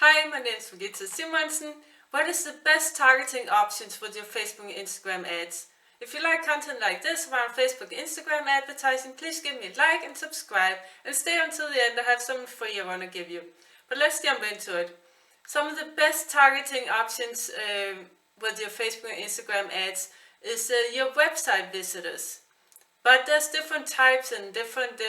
Hi, my name is Regitze. What is the best targeting options for your Facebook and Instagram ads? If you like content like this around Facebook and Instagram advertising, please give me a like and subscribe and stay until the end. I have something free I want to give you. But let's jump into it. Some of the best targeting options with your Facebook and Instagram ads is your website visitors. But there's different types and different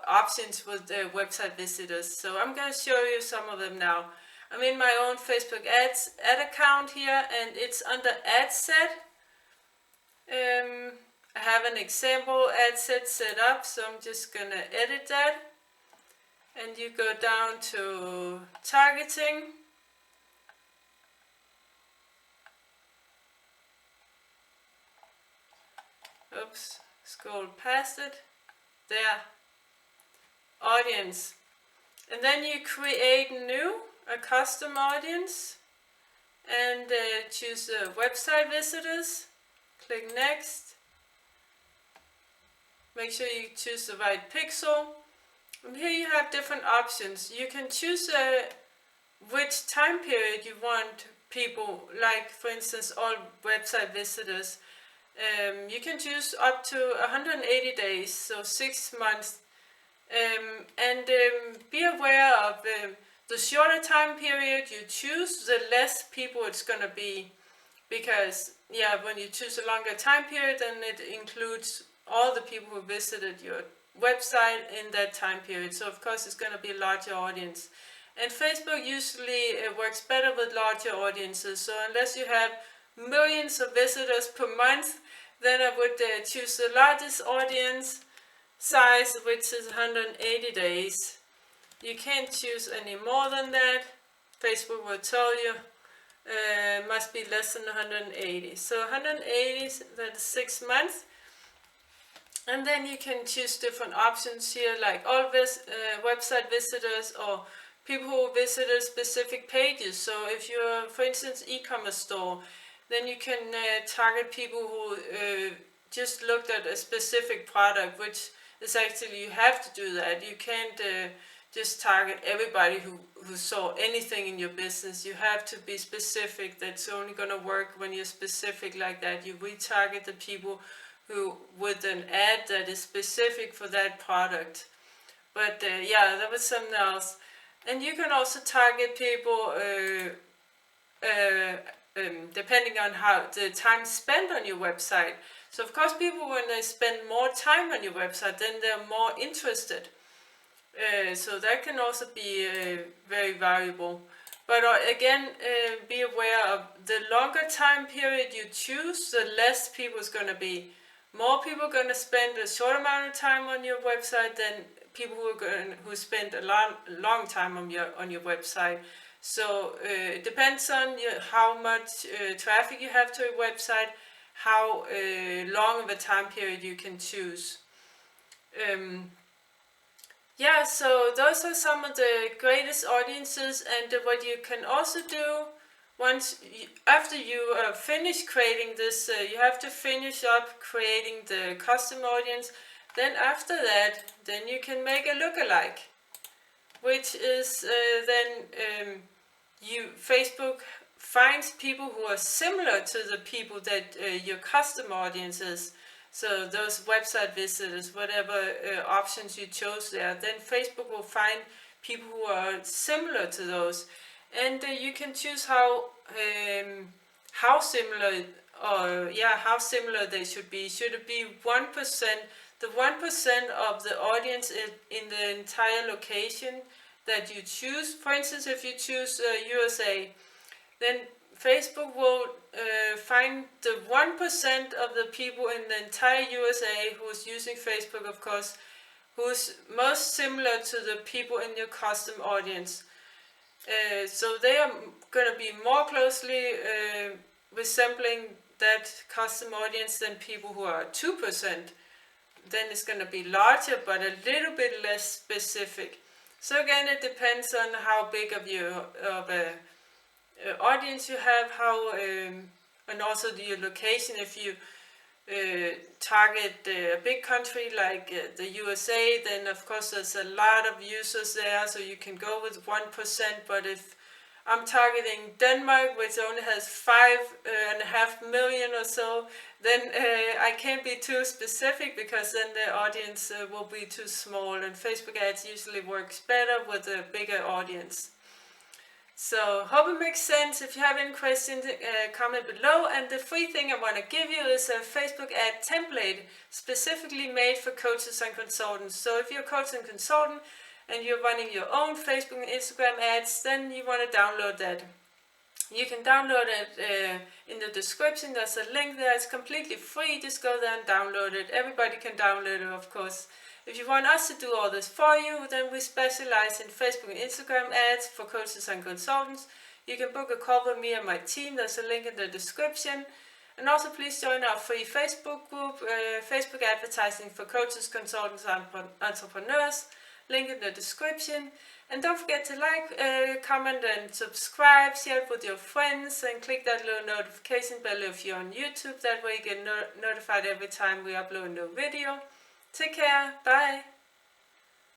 options with website visitors. So I'm going to show you some of them now. I'm in my own Facebook ad account here, and it's under ad set. I have an example ad set up, so I'm just going to edit that. And you go down to targeting. Oops, scroll past it. There. Audience. And then you create new, a custom audience, and choose website visitors. Click next. Make sure you choose the right pixel. And here you have different options. You can choose which time period you want people, like for instance all website visitors. You can choose up to 180 days, so 6 months. Be aware of the shorter time period you choose, the less people it's going to be. Because, when you choose a longer time period, then it includes all the people who visited your website in that time period. So, of course, it's going to be a larger audience. And Facebook usually works better with larger audiences. So, unless you have millions of visitors per month, then I would choose the largest audience size, which is 180 days. You can't choose any more than that. Facebook will tell you must be less than 180. So 180, that's 6 months. And then you can choose different options here, like all website visitors or people who visited specific pages. So if you're, for instance, e-commerce store, then you can target people who just looked at a specific product, which is actually, you have to do that. You can't just target everybody who saw anything in your business. You have to be specific. That's only going to work when you're specific like that. You retarget the people who with an ad that is specific for that product. But that was something else. And you can also target people depending on how the time spent on your website. So of course people, when they spend more time on your website, then they're more interested. So that can also be very valuable. But again, be aware of the longer time period you choose, the less people is going to be. More people are going to spend a short amount of time on your website than people who spend a long time on your website. So it depends on how much traffic you have to your website, how long of a time period you can choose. So those are some of the greatest audiences, and what you can also do after you finish creating this, you have to finish up creating the custom audience. Then after that, then you can make a lookalike, which is Facebook finds people who are similar to the people that your custom audience is. So those website visitors, whatever options you chose there, then Facebook will find people who are similar to those, and you can choose how similar they should be. Should it be 1%? The 1% of the audience in the entire location that you choose. For instance, if you choose USA, then Facebook will find the 1% of the people in the entire USA who's using Facebook, of course, who's most similar to the people in your custom audience. So they are going to be more closely resembling that custom audience than people who are 2%. Then it's going to be larger, but a little bit less specific. So again, it depends on how big of a audience you have, and also your location. If you target a big country like the USA, then of course there's a lot of users there, so you can go with 1%. But if I'm targeting Denmark, which only has 5.5 million or so, then I can't be too specific, because then the audience will be too small, and Facebook ads usually works better with a bigger audience. So, hope it makes sense. If you have any questions, comment below. And the free thing I want to give you is a Facebook ad template specifically made for coaches and consultants. So if you're a coach and consultant and you're running your own Facebook and Instagram ads, then you want to download that. You can download it in the description. There's a link there. It's completely free. Just go there and download it. Everybody can download it, of course. If you want us to do all this for you, then we specialize in Facebook and Instagram ads for coaches and consultants. You can book a call with me and my team. There's a link in the description. And also please join our free Facebook group, Facebook Advertising for Coaches, Consultants and Entrepreneurs. Link in the description. And don't forget to like, comment and subscribe, share it with your friends, and click that little notification bell if you're on YouTube. That way you get notified every time we upload a new video. Take care. Bye.